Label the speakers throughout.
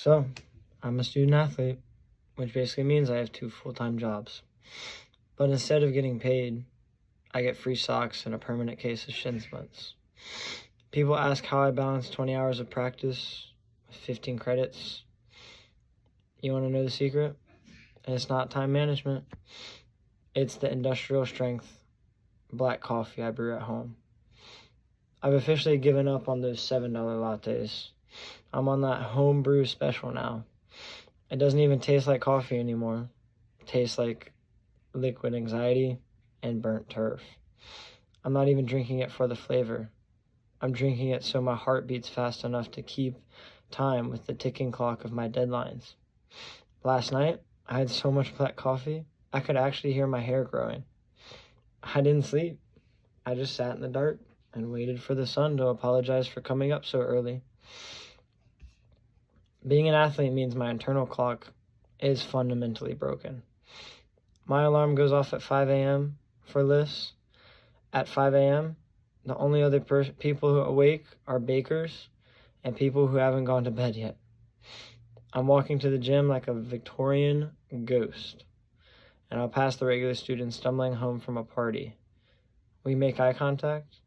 Speaker 1: So, I'm a student athlete, which basically means I have 2 full-time jobs. But instead of getting paid, I get free socks and a permanent case of shin splints. People ask how I balance 20 hours of practice with 15 credits. You want to know the secret? And it's not time management. It's the industrial strength black coffee I brew at home. I've officially given up on those $7 lattes. I'm on that home brew special now. It doesn't even taste like coffee anymore. It tastes like liquid anxiety and burnt turf. I'm not even drinking it for the flavor. I'm drinking it so my heart beats fast enough to keep time with the ticking clock of my deadlines. Last night, I had so much black coffee, I could actually hear my hair growing. I didn't sleep. I just sat in the dark and waited for the sun to apologize for coming up so early. Being an athlete means my internal clock is fundamentally broken. My alarm goes off at 5 a.m. for lists. At 5 a.m., the only other people who are awake are bakers and people who haven't gone to bed yet. I'm walking to the gym like a Victorian ghost, and I'll pass the regular students stumbling home from a party. We make eye contact,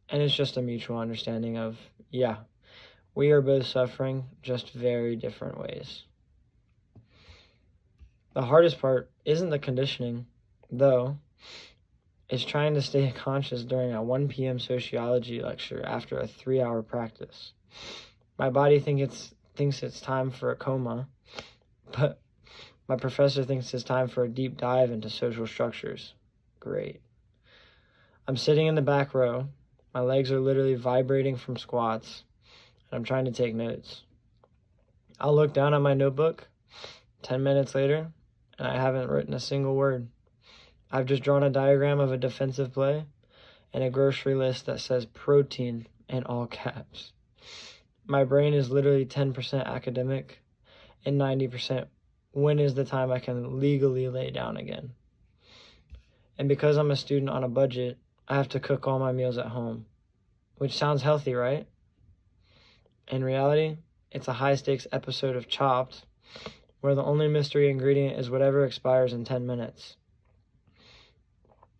Speaker 1: and it's just a mutual understanding of, yeah, we are both suffering, just very different ways. The hardest part isn't the conditioning, though. It's trying to stay conscious during a 1 p.m. sociology lecture after a 3-hour practice. My body thinks it's time for a coma, but my professor thinks it's time for a deep dive into social structures. Great. I'm sitting in the back row. My legs are literally vibrating from squats, and I'm trying to take notes. I'll look down at my notebook 10 minutes later, and I haven't written a single word. I've just drawn a diagram of a defensive play and a grocery list that says protein in all caps. My brain is literally 10% academic and 90% when is the time I can legally lay down again. And because I'm a student on a budget, I have to cook all my meals at home, which sounds healthy, right? In reality, it's a high-stakes episode of Chopped, where the only mystery ingredient is whatever expires in 10 minutes.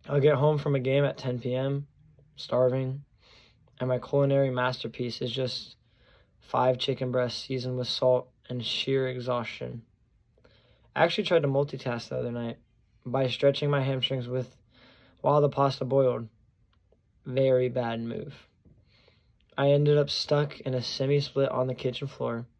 Speaker 1: I'll get home from a game at 10 p.m., starving, and my culinary masterpiece is just 5 chicken breasts seasoned with salt and sheer exhaustion. I actually tried to multitask the other night by stretching my hamstrings while the pasta boiled. Very bad move. I ended up stuck in a semi-split on the kitchen floor,